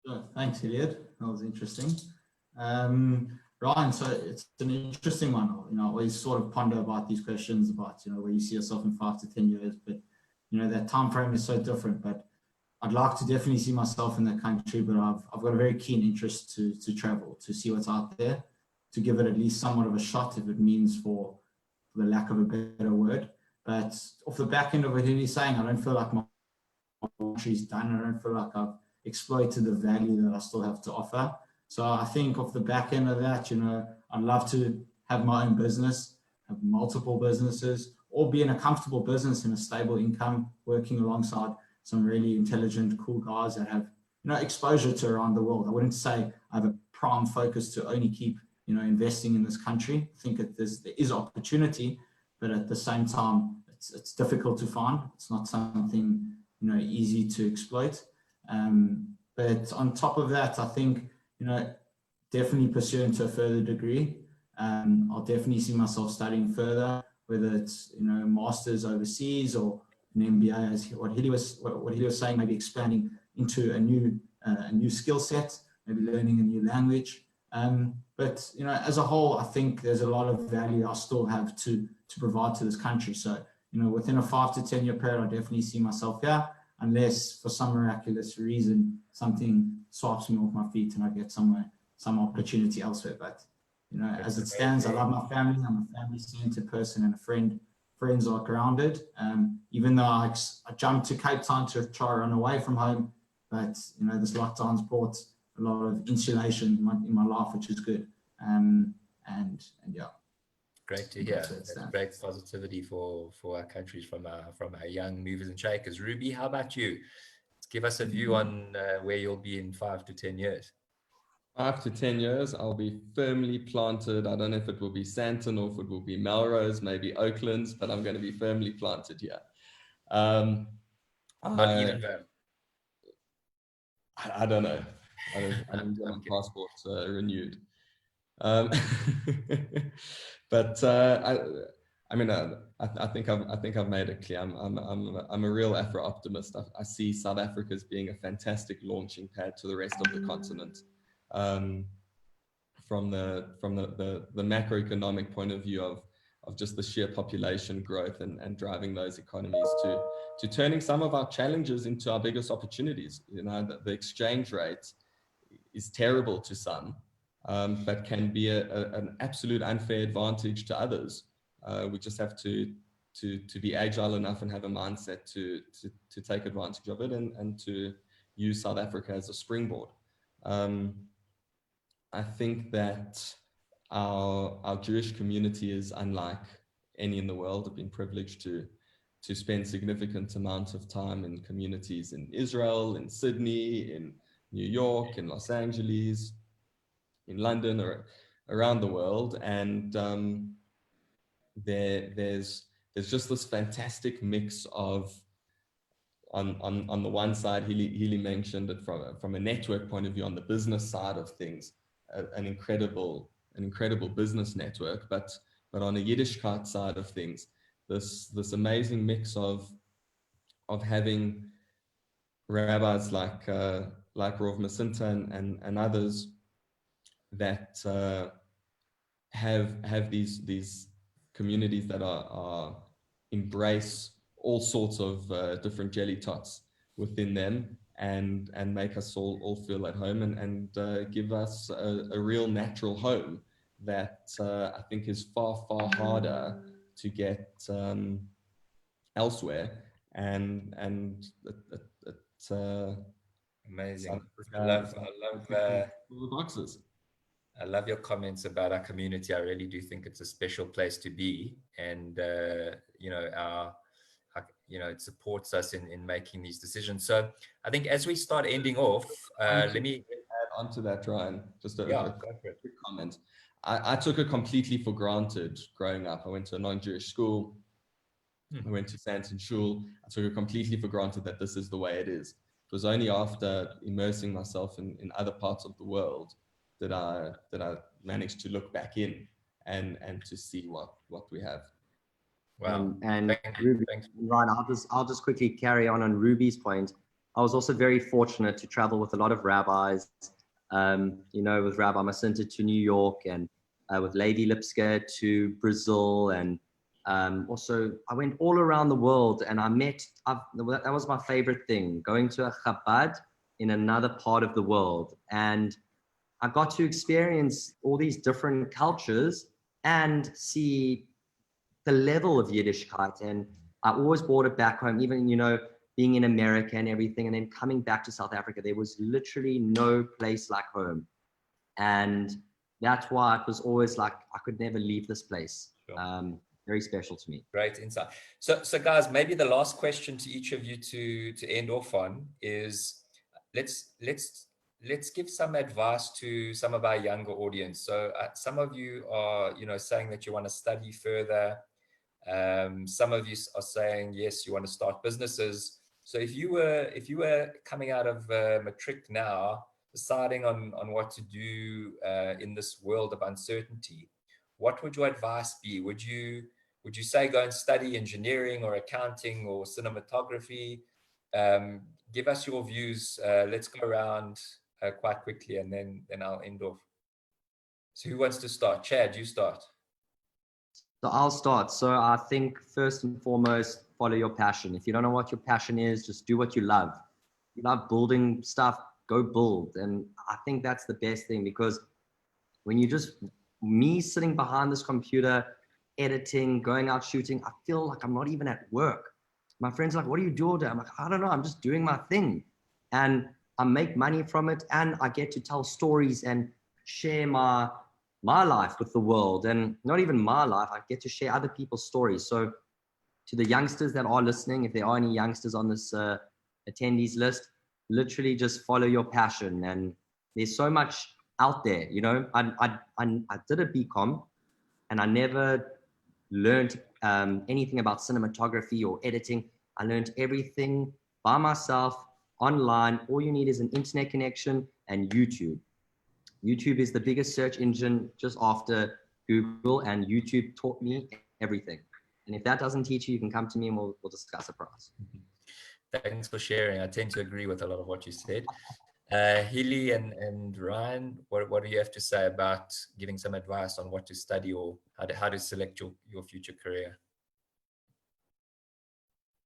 Sure. Thanks, Elliot. That was interesting. Ryan, so it's an interesting one. You know, I always sort of ponder about these questions about, you know, where you see yourself in 5 to 10 years, but, you know, that time frame is so different. But I'd like to definitely see myself in the country, but I've got a very keen interest to travel, to see what's out there, to give it at least somewhat of a shot, if it means, for the lack of a better word. But off the back end of what he's saying, I don't feel like my country's done. I don't feel like I've exploited the value that I still have to offer. So I think off the back end of that, you know, I'd love to have my own business, have multiple businesses, or be in a comfortable business and a stable income, working alongside some really intelligent, cool guys that have, you know, exposure to around the world. I wouldn't say I have a prime focus to only keep, you know, investing in this country. I think there is opportunity, but at the same time, it's difficult to find. It's not something, you know, easy to exploit. But on top of that, I think, you know, definitely pursuing to a further degree. I'll definitely see myself studying further, whether it's, you know, masters overseas or an MBA, as what he was saying, maybe expanding into a new skill set, maybe learning a new language. But, you know, as a whole, I think there's a lot of value I still have to provide to this country. So, you know, within a 5 to 10 year period, I definitely see myself here, unless for some miraculous reason something swipes me off my feet and I get some opportunity elsewhere. But, you know, as it stands, I love my family. I'm a family-centered person and a friends are grounded. Even though I jumped to Cape Town to try to run away from home, but, you know, this lockdown's brought a lot of insulation in my life, which is good. And yeah. Great to hear. That's great positivity for our countries from our young movers and shakers. Ruby, how about you? Give us a view on where you'll be in 5 to 10 years. 5 to 10 years, I'll be firmly planted. I don't know if it will be Sandton or if it will be Melrose, maybe Oaklands, but I'm going to be firmly planted here. Not Edenvale. I don't know. I didn't get my passport renewed. But I mean, I think I've made it clear. I'm a real Afro optimist. I see South Africa as being a fantastic launching pad to the rest of the continent. From the macroeconomic point of view of just the sheer population growth and driving those economies to turning some of our challenges into our biggest opportunities. You know, the exchange rate is terrible to some, but can be an absolute unfair advantage to others. We just have to be agile enough and have a mindset to take advantage of it and to use South Africa as a springboard. I think that our Jewish community is unlike any in the world. I've been privileged to spend significant amounts of time in communities in Israel, in Sydney, in New York, in Los Angeles, in London, or around the world. And there's just this fantastic mix of, on the one side, Healy mentioned it from a network point of view, on the business side of things, an incredible business network, but on a Yiddishkeit side of things, this amazing mix of having rabbis like Rav Masinta and others that have these communities that are embrace all sorts of different jelly tots within them and make us all feel at home and give us a real natural home that I think is far harder to get elsewhere. And it's amazing. I love your comments about our community. I really do think it's a special place to be, and you know, it supports us in making these decisions. So I think as we start ending off, let me add on to that, Ryan. Just a quick comment. I took it completely for granted growing up. I went to a non-Jewish school. I went to Sandton Shul. I took it completely for granted that this is the way it is. was only after immersing myself in other parts of the world that I managed to look back in and to see what we have. Wow. And Thank you. Ruby, Thanks. right, I'll just quickly carry on Ruby's point. I was also very fortunate to travel with a lot of rabbis, you know, with Rabbi Masinta to New York, and with Lady Lipska to Brazil. And also I went all around the world, and that was my favorite thing, going to a Chabad in another part of the world. And I got to experience all these different cultures and see the level of Yiddishkeit. And I always brought it back home, even, you know, being in America and everything, and then coming back to South Africa, there was literally no place like home. And that's why it was always like, I could never leave this place. Sure. Very special to me. Great insight. So guys, maybe the last question to each of you to end off on is, let's give some advice to some of our younger audience. So some of you are, you know, saying that you want to study further. Some of you are saying, yes, you want to start businesses. So if you were coming out of matric now, deciding on what to do in this world of uncertainty, what would your advice be? Would you say go and study engineering or accounting or cinematography? Give us your views. Let's go around quite quickly, and then I'll end off. So who wants to start? Chad, you start. So I'll start. So I think first and foremost, follow your passion. If you don't know what your passion is, just do what you love. You love building stuff, go build. And I think that's the best thing, because when you just, me sitting behind this computer, editing, going out shooting, I feel like I'm not even at work. My friends are like, what do you do all day? I'm like, I don't know, I'm just doing my thing. And I make money from it, and I get to tell stories and share my life with the world. And not even my life, I get to share other people's stories. So to the youngsters that are listening, if there are any youngsters on this attendees list, literally just follow your passion. And there's so much out there, you know. I did a BCom, and I never learned anything about cinematography or editing. I learned everything by myself online. All you need is an internet connection and YouTube. YouTube is the biggest search engine just after Google, and YouTube taught me everything. And if that doesn't teach you, you can come to me and we'll discuss a price. Thanks for sharing. I tend to agree with a lot of what you said. Hilly and Ryan, what do you have to say about giving some advice on what to study or how to select your future career?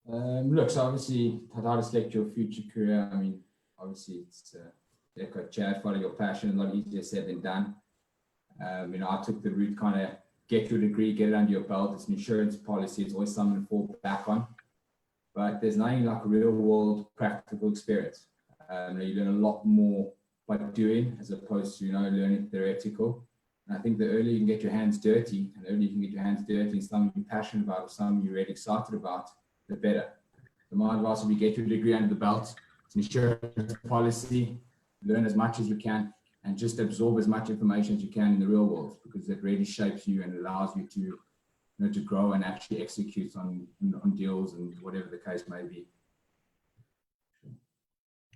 Look, so obviously, how to select your future career. I mean, obviously, it's echo Chad, follow your passion. A lot easier said than done. You know, I took the route, kind of get your degree, get it under your belt. It's an insurance policy. It's always something to fall back on. But there's nothing like real world practical experience. You learn a lot more by doing as opposed to, you know, learning theoretical. And I think the earlier you can get your hands dirty, and the earlier you can get your hands dirty in something you're passionate about or something you're really excited about, the better. So my advice would be get your degree under the belt. It's an insurance policy. Learn as much as you can and just absorb as much information as you can in the real world, because it really shapes you and allows you to, you know, to grow and actually execute on deals and whatever the case may be.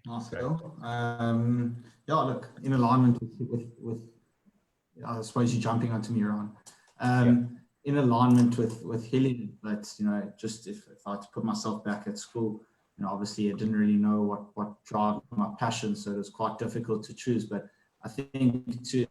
Nice. Yeah, look, in alignment with I suppose you're jumping onto me, Ron. In alignment with Hilly, but, you know, just if I had to put myself back at school, you know, obviously I didn't really know what drive my passion, so it was quite difficult to choose. But I think to,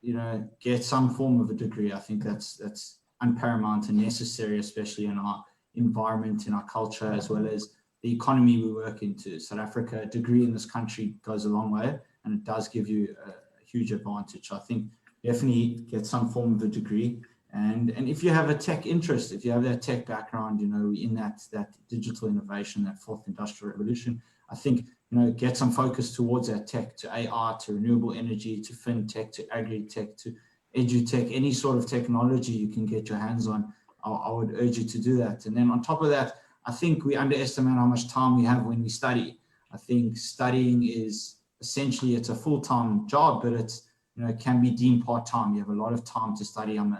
you know, get some form of a degree, I think that's unparamount and necessary, especially in our environment, in our culture, as well as the economy we work into. South Africa, a degree in this country goes a long way, and it does give you a huge advantage. I think definitely get some form of a degree. And if you have a tech interest, if you have that tech background, you know, in that digital innovation, that fourth industrial revolution, I think, you know, get some focus towards that tech, to AI, to renewable energy, to fintech, to agri-tech, to edutech, any sort of technology you can get your hands on. I would urge you to do that. And then on top of that, I think we underestimate how much time we have when we study. I think studying is essentially, it's a full-time job, but it's, you know, it can be deemed part-time. You have a lot of time to study. I'm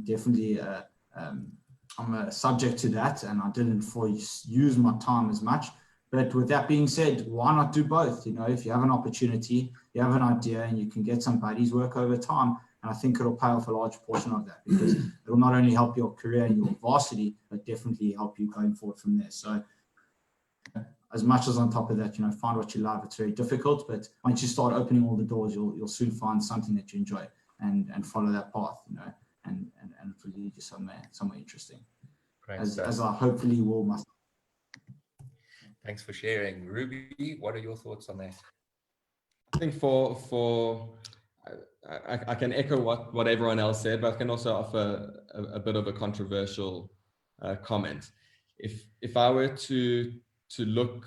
definitely I'm a subject to that, and I didn't use my time as much. But with that being said, why not do both? You know, if you have an opportunity, you have an idea, and you can get some buddies work over time, and I think it'll pay off a large portion of that, because it'll not only help your career and your varsity, but definitely help you going forward from there. So as much as on top of that, you know, find what you love. It's very difficult, but once you start opening all the doors, you'll soon find something that you enjoy, and follow that path, you know, and it will lead you somewhere interesting. Great as stuff. I hopefully will myself. Thanks for sharing. Ruby, what are your thoughts on that? I think I can echo what everyone else said, but I can also offer a bit of a controversial comment. If I were to look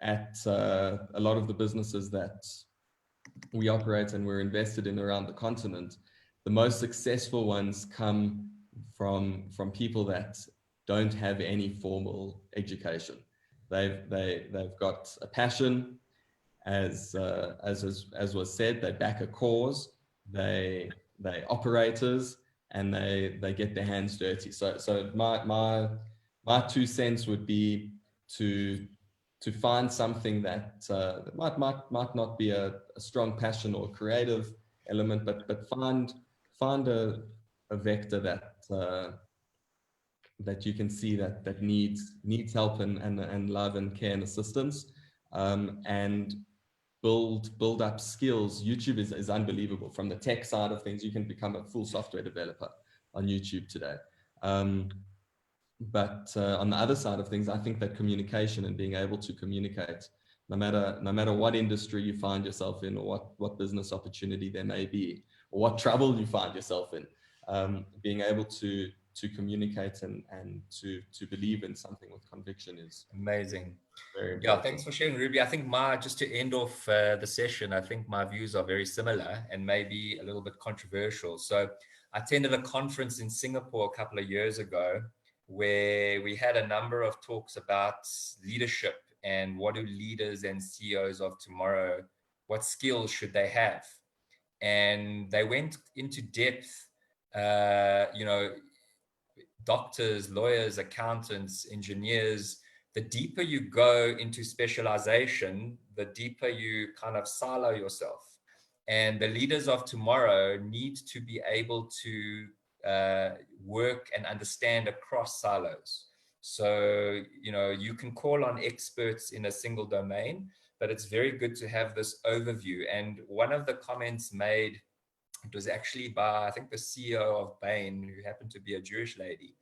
at a lot of the businesses that we operate and we're invested in around the continent, the most successful ones come from people that don't have any formal education. They've got a passion, as was said. They back a cause. They operators, and they get their hands dirty. So my 2 cents would be to find something that might not be a strong passion or creative element, but find a vector that you can see that needs help and love and care and assistance, and build up skills. YouTube is unbelievable. From the tech side of things, you can become a full software developer on YouTube today. But on the other side of things, I think that communication and being able to communicate, no matter what industry you find yourself in, or what business opportunity there may be, or what trouble you find yourself in, being able to communicate and to believe in something with conviction is amazing. very important. Yeah, thanks for sharing, Ruby. I think just to end off the session, I think my views are very similar and maybe a little bit controversial. So I attended a conference in Singapore a couple of years ago, where we had a number of talks about leadership and what do leaders and CEOs of tomorrow, what skills should they have? And they went into depth, you know, doctors, lawyers, accountants, engineers. The deeper you go into specialization, the deeper you kind of silo yourself. And the leaders of tomorrow need to be able to work and understand across silos. So, you know, you can call on experts in a single domain, but it's very good to have this overview. And one of the comments made, it was actually by, I think, the CEO of Bain, who happened to be a Jewish lady,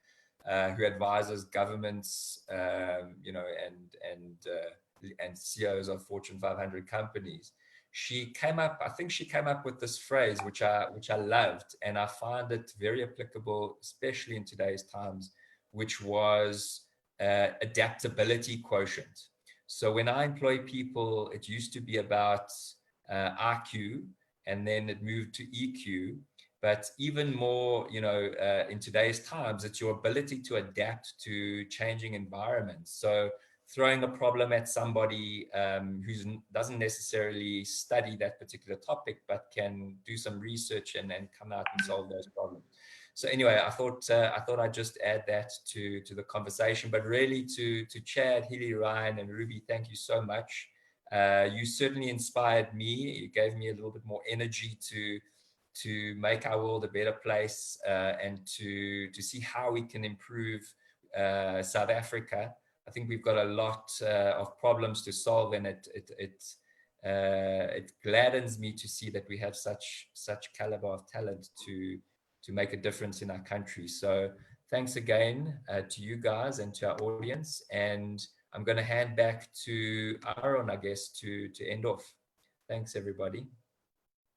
who advises governments, you know, and CEOs of Fortune 500 companies. She came up with this phrase, which I loved, and I find it very applicable, especially in today's times, which was adaptability quotient. So when I employ people, it used to be about IQ, and then it moved to EQ. But even more, you know, in today's times, it's your ability to adapt to changing environments. So throwing a problem at somebody who doesn't necessarily study that particular topic, but can do some research and come out and solve those problems. So anyway, I thought I'd just add that to the conversation. But really, to Chad, Hilly, Ryan, and Ruby, thank you so much. You certainly inspired me. You gave me a little bit more energy to make our world a better place, and to see how we can improve South Africa. I think we've got a lot of problems to solve, and it gladdens me to see that we have such caliber of talent to make a difference in our country. So thanks again to you guys and to our audience. And I'm going to hand back to Aaron, I guess, to end off. Thanks, everybody.